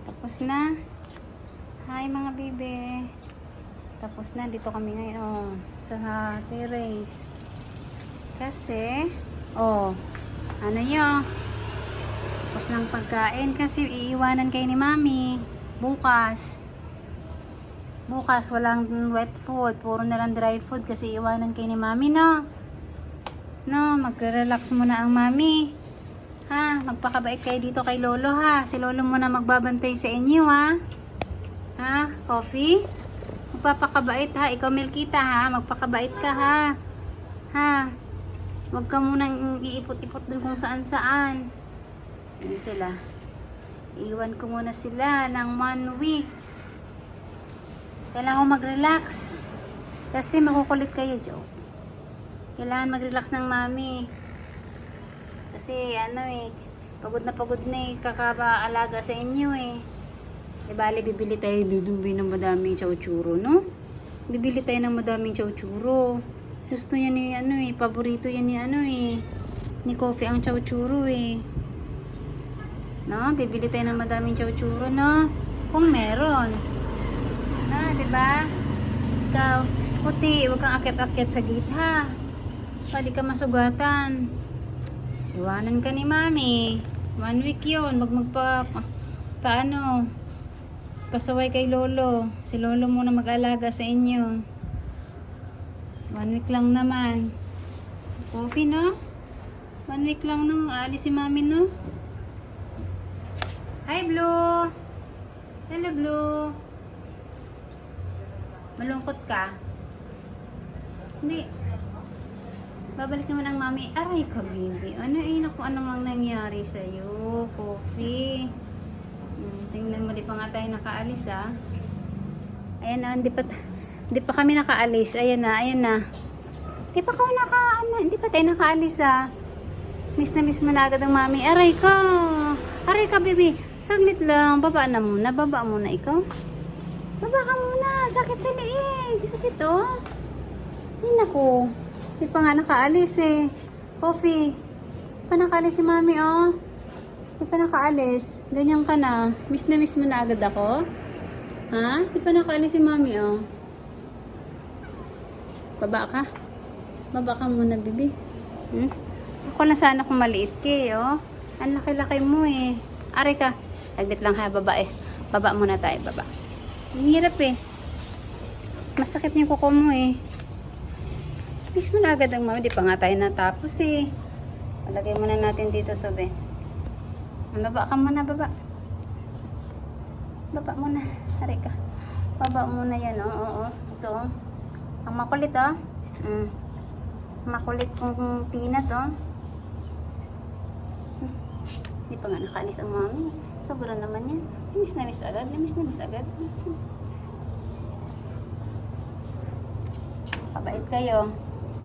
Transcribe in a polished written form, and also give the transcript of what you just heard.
Tapos na. Hi mga bebe. Tapos na. Dito kami ngayon sa terrace. Kasi, ano yun? Tapos ng pagkain kasi iiwanan kayo ni mami. Bukas walang wet food. Puro na lang dry food kasi iiwanan kayo ni mami, no? No, mag-relax muna ang mami. Ha, magpakabait kayo dito kay lolo, ha. Si lolo muna magbabantay sa inyo, ha. Ha, coffee? Magpapakabait, ha. Ikaw, Milkita, ha. Magpakabait ka, ha. Ha. Huwag ka munang iipot-ipot dun kung saan-saan. Hindi sila. Iwan ko muna sila ng 1 week. Kailangan ko mag-relax. Kasi makukulit kayo, joke. Kailangan mag-relax ng mami. Kasi pagod na kakaba-alaga sa inyo eh. Bali, bibili tayo dudubi ng madaming chowchuro, no? Bibili tayo ng madaming chowchuro. Gusto niya ni paborito niya ni Coffee ang chowchuro eh. No? Bibili tayo ng madaming chowchuro, no? Kung meron. Na, 'di ba? Ikaw, puti, wag kang akyat-akyat sa gate, ha? Pwede ka masugatan. Iwanan ka ni mami. 1 week yun. Pasaway kay lolo. Si lolo muna mag-alaga sa inyo. 1 week lang naman. Coffee, no? 1 week lang naman. Aalis si mami, no? Hi, Blue. Hello, Blue. Malungkot ka? Hindi. Babalik naman ang mami. Aray ka, baby. Naku, ano mang nangyari sa'yo? Coffee. Tingnan mo, di pa nga tayo nakaalis, ah. Ayan na, hindi pa kami nakaalis. Ayan na. Di pa tayo nakaalis, ah. Miss na miss mo na agad ang mami. Aray ka, baby. Saglit lang. Baba muna ikaw. Baba ka muna. Sakit sa liig. Sakit, oh. Ay, naku. Di pa nga nakaalis eh. Coffee. Di pa nakaalis si mami, oh. Di pa nakaalis. Ganyan ka na. Miss na miss mo na agad ako? Ha? Di pa nakaalis si mami, oh. Baba ka. Baba ka muna, bibi. Ako na sana kung maliit ka, oh. Ang laki-laki mo, eh. Aray ka. Aglit lang, ha. Baba, eh. Baba muna tayo, baba. Ang hirap, eh. Masakit yung kuko mo, eh. Miss mo na agad ang mami. Di pa nga tayo natapos eh. Palagay muna natin dito to, be. Baba ka muna, baba. Baba muna. Hari ka. Baba muna yan, oh. Oo. Ito, oh. Ang makulit, oh. Makulit kong peanut, oh. Di pa nga nakaalis ang mami. Sobra naman yan. Miss na miss agad. Kabait kayo.